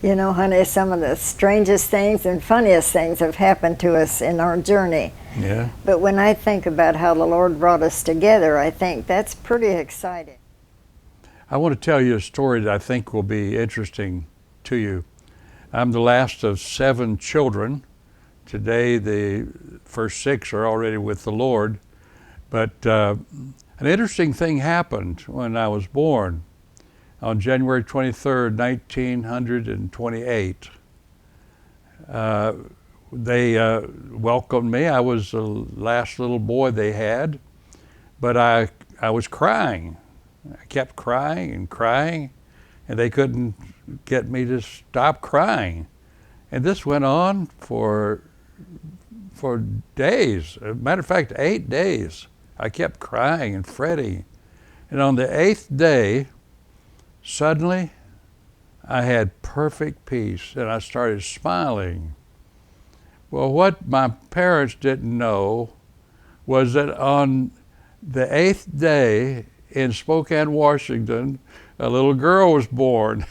You know, honey, some of the strangest things and funniest things have happened to us in our journey. Yeah. But when I think about how the Lord brought us together, I think that's pretty exciting. I want to tell you a story that I think will be interesting to you. I'm the last of 7 children. Today, the first 6 are already with the Lord. But an interesting thing happened when I was born on January 23rd, 1928. They welcomed me. I was the last little boy they had, but I was crying. I kept crying, and they couldn't get me to stop crying. And this went on for days. As a matter of fact, 8 days. I kept crying and fretting. And on the 8th day, suddenly, I had perfect peace, and I started smiling. Well, what my parents didn't know was that on the 8th day in Spokane, Washington, a little girl was born.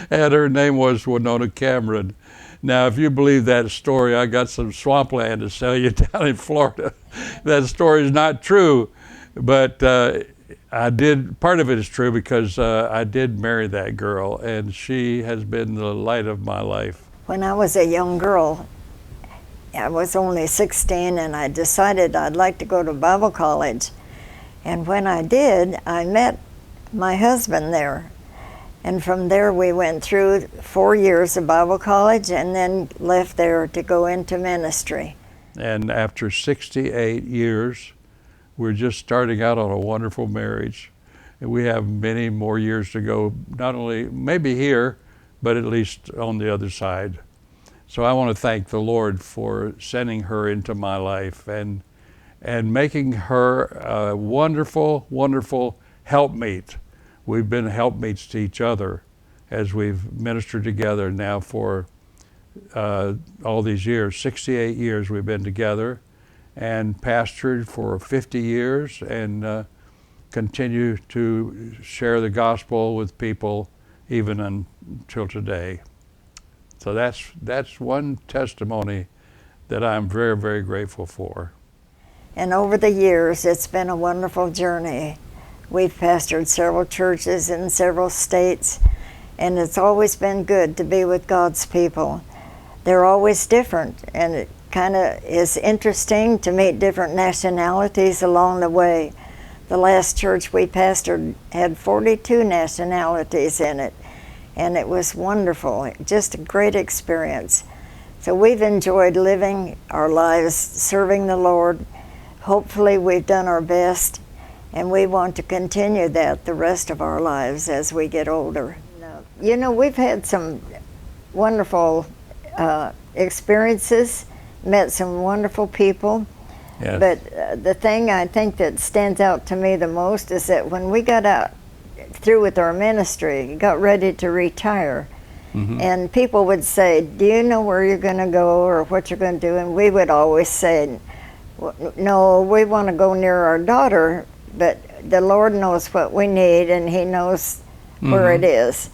And her name was Winona Cameron. Now, if you believe that story, I got some swampland to sell you down in Florida. That story is not true, but part of it is true because I did marry that girl, and she has been the light of my life. When I was a young girl, I was only 16, and I decided I'd like to go to Bible college. And when I did, I met my husband there. And from there we went through 4 years of Bible college and then left there to go into ministry. And after 68 years, we're just starting out on a wonderful marriage. And we have many more years to go, not only maybe here, but at least on the other side. So I want to thank the Lord for sending her into my life and making her a wonderful, wonderful helpmeet. We've been helpmeets to each other as we've ministered together now for all these years. 68 years we've been together, and pastored for 50 years, and continue to share the gospel with people even until today. So that's one testimony that I'm very, very grateful for. And over the years, it's been a wonderful journey. We've pastored several churches in several states, and it's always been good to be with God's people. They're always different, and it kind of is interesting to meet different nationalities along the way. The last church we pastored had 42 nationalities in it, and it was wonderful, just a great experience. So we've enjoyed living our lives, serving the Lord. Hopefully we've done our best, and we want to continue that the rest of our lives as we get older. You know, we've had some wonderful experiences, met some wonderful people. Yes. But the thing I think that stands out to me the most is that when we got out through with our ministry, got ready to retire, and people would say, do you know where you're going to go or what you're going to do? And we would always say, no, we want to go near our daughter, but the Lord knows what we need, and He knows where it is.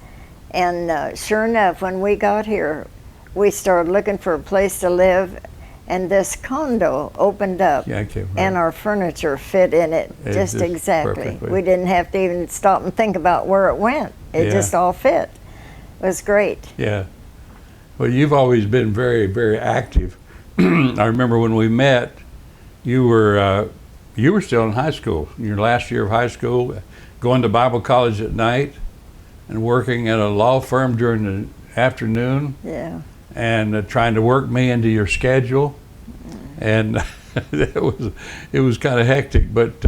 And sure enough, when we got here, we started looking for a place to live, and this condo opened up, and our furniture fit in it just exactly. Perfectly. We didn't have to even stop and think about where it went. It just all fit. It was great. Yeah. Well, you've always been very, very active. I remember when we met, you were still in high school, in your last year of high school, going to Bible college at night and working at a law firm during the afternoon. Yeah. And trying to work me into your schedule, and it was kind of hectic, but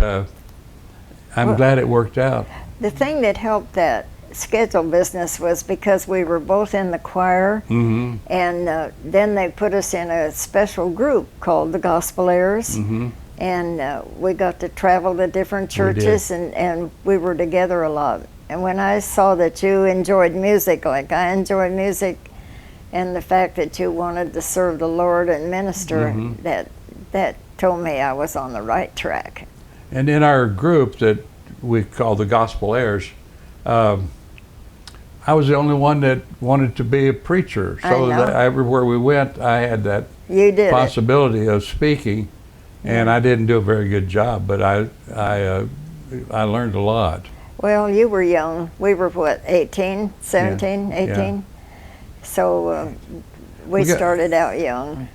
I'm glad it worked out. The thing that helped that schedule business was because we were both in the choir, and then they put us in a special group called the Gospel Heirs, and we got to travel to different churches, and we were together a lot. And when I saw that you enjoyed music like I enjoy music, and the fact that you wanted to serve the Lord and minister, that told me I was on the right track. And in our group that we call the Gospel Heirs, I was the only one that wanted to be a preacher. So that everywhere we went, I had that possibility of speaking, and I didn't do a very good job, but I learned a lot. Well, you were young. We were what, 18, 17, 18? Yeah. So we started out young.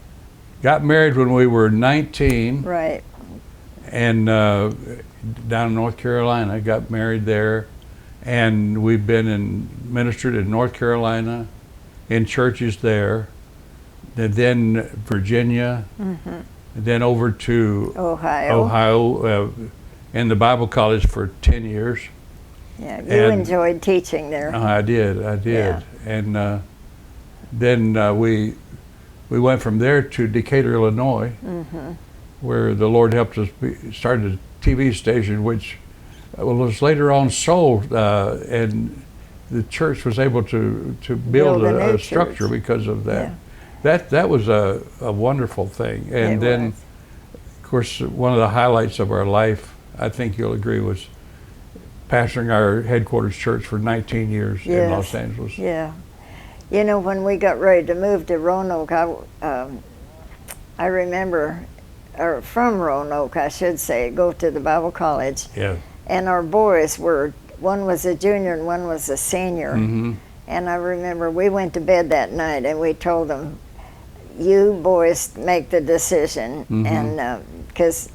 Got married when we were 19. Right. And down in North Carolina, got married there. And we've been ministered in North Carolina, in churches there, and then Virginia, and then over to Ohio, in the Bible college for 10 years. Yeah, you enjoyed teaching there. I did. Yeah. And then we went from there to Decatur, Illinois, where the Lord helped us start a TV station, which was later on sold, and the church was able to build a structure because of that. Yeah. That was a wonderful thing. And then, of course, one of the highlights of our life, I think you'll agree, was pastoring our headquarters church for 19 years in Los Angeles. Yeah. You know, when we got ready to move to Roanoke, I remember, or from Roanoke, I should say, go to the Bible college. Yeah. And our boys one was a junior and one was a senior. And I remember we went to bed that night and we told them, you boys make the decision, and because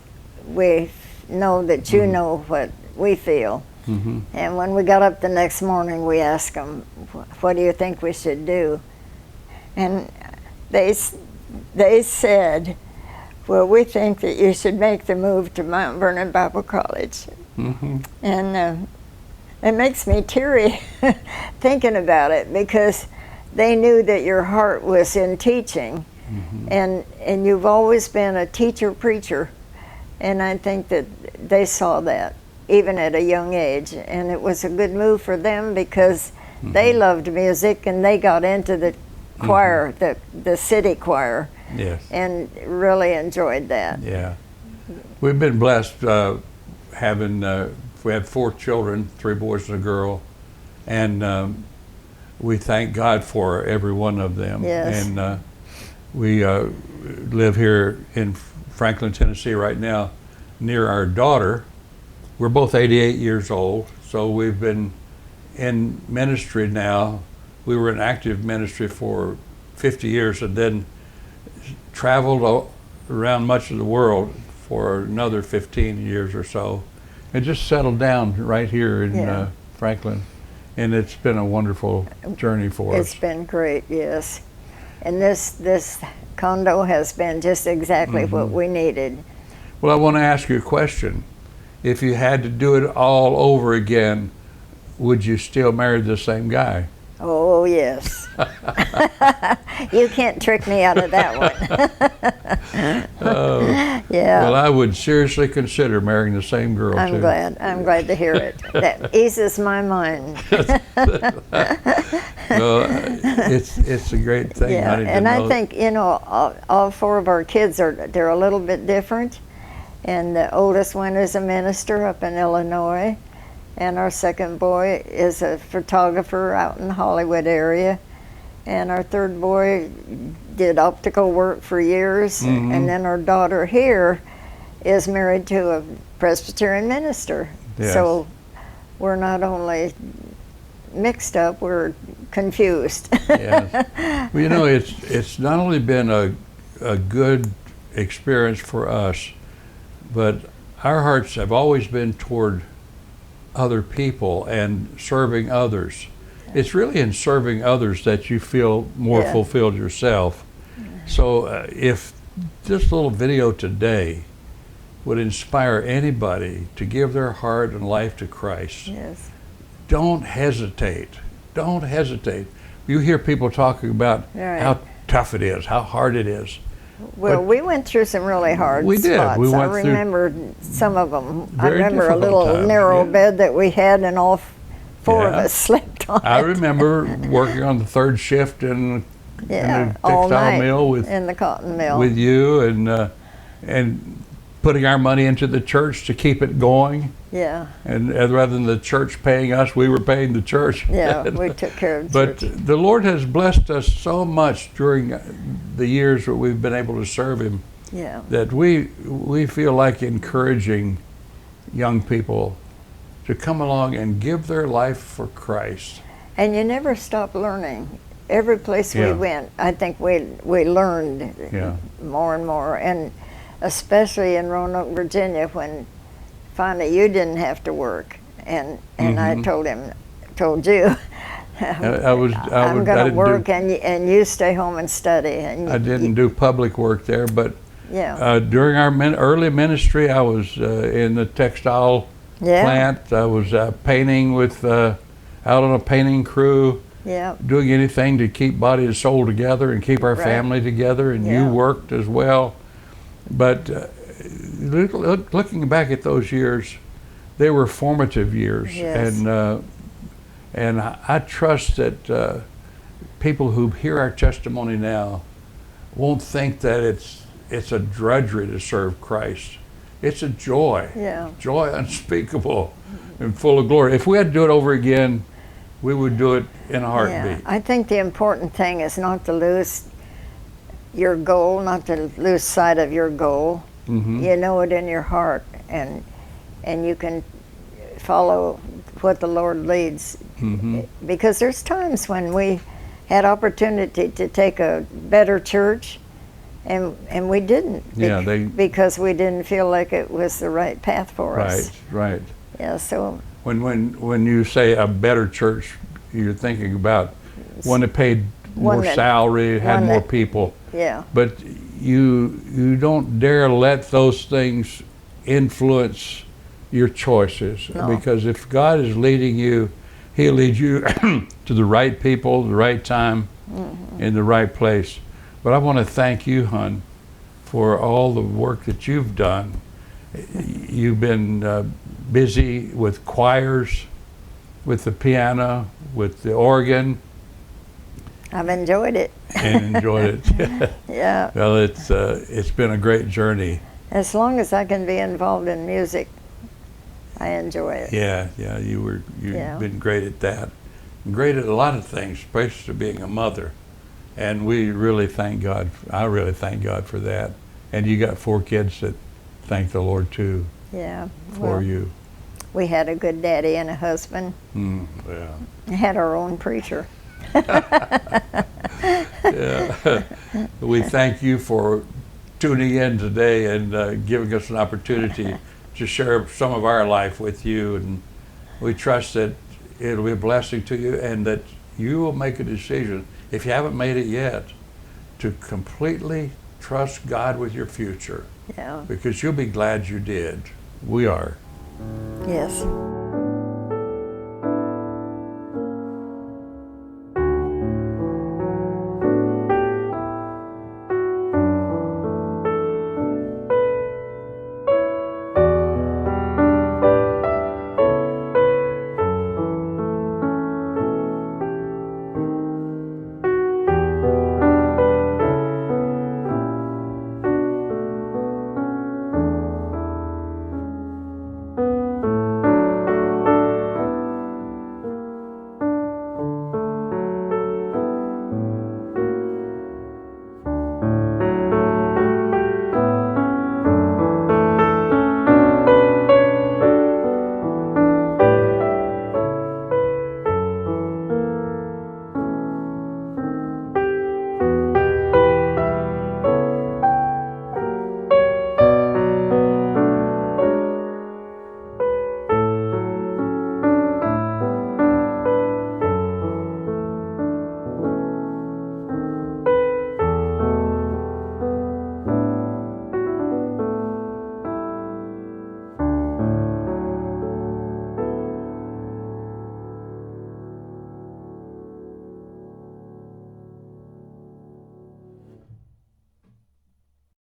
we know that you know what we feel. And when we got up the next morning, we asked them, what do you think we should do? And they said, well, we think that you should make the move to Mount Vernon Bible College. And it makes me teary thinking about it, because they knew that your heart was in teaching, and you've always been a teacher-preacher, and I think that they saw that even at a young age, and it was a good move for them because they loved music and they got into the choir, the city choir. Yes. And really enjoyed that. Yeah. We've been blessed having, we had 4 children, 3 boys and a girl, and we thank God for every one of them. Yes. And we live here in Franklin, Tennessee right now, near our daughter. We're both 88 years old, so we've been in ministry now. We were in active ministry for 50 years and then traveled around much of the world for another 15 years or so, and just settled down right here in Franklin. And it's been a wonderful journey for us. It's been great, yes. And this condo has been just exactly what we needed. Well, I want to ask you a question. If you had to do it all over again, would you still marry the same guy? Oh, yes. You can't trick me out of that one. Yeah. Well, I would seriously consider marrying the same girl, I'm too. I'm glad to hear it. That eases my mind. Well, it's a great thing. Yeah, and I think, you know, all 4 of our kids they're a little bit different. And the oldest one is a minister up in Illinois. And our second boy is a photographer out in the Hollywood area. And our third boy did optical work for years. And then our daughter here is married to a Presbyterian minister. Yes. So we're not only mixed up, we're confused. Yes. Well, you know, it's not only been a good experience for us, but our hearts have always been toward other people and serving others. It's really in serving others that you feel more fulfilled yourself. So if this little video today would inspire anybody to give their heart and life to Christ, don't hesitate. Don't hesitate. You hear people talking about how tough it is, how hard it is. Well, we went through some really hard spots. We went I remember some of them. I very remember a little times, narrow bed that we had, and all 4 of us slept on I it. remember working on the 3rd shift in the all textile night mill in the cotton mill with you, and putting our money into the church to keep it going. Yeah. And rather than the church paying us, we were paying the church. Yeah, we took care of the But church. the Lord has blessed us so much during the years that we've been able to serve Him, Yeah. that we feel like encouraging young people to come along and give their life for Christ. And you never stop learning. Every place we Yeah. went, I think we learned Yeah. more and more. And especially in Roanoke, Virginia, when finally you didn't have to work. And I told you, I'm going to work and you stay home and study. And I didn't do public work there, but yeah. during our early ministry, I was in the textile plant. I was painting with out on a painting crew. Yeah. Doing anything to keep body and soul together and keep our family together, and you worked as well. But looking back at those years, they were formative years, Yes. and I trust that people who hear our testimony now won't think that it's a drudgery to serve Christ. It's a joy, joy unspeakable and full of glory. If we had to do it over again, we would do it in a heartbeat. I think the important thing is not to lose your goal, not to lose sight of your goal. Mm-hmm. You know it in your heart, and you can follow what the Lord leads. Mm-hmm. Because there's times when we had opportunity to take a better church, and we didn't. Because we didn't feel like it was the right path for us. Right. Yeah. So. When you say a better church, you're thinking about one that paid more salary, had more people. Yeah. But you don't dare let those things influence your choices. No. Because if God is leading you, He'll lead you to the right people, the right time, in the right place. But I want to thank you, hon, for all the work that you've done. You've been busy with choirs, with the piano, with the organ. I've enjoyed it. And enjoyed it. Yeah. Well, it's been a great journey. As long as I can be involved in music, I enjoy it. Yeah, you've been great at that. And great at a lot of things, especially being a mother. And we really thank God. I really thank God for that. And you got 4 kids that thank the Lord too. Yeah. For you. We had a good daddy and a husband. Yeah. We had our own preacher. Yeah. We thank you for tuning in today and giving us an opportunity to share some of our life with you. And we trust that it'll be a blessing to you and that you will make a decision, if you haven't made it yet, to completely trust God with your future. Yeah. Because you'll be glad you did. We are. Yes.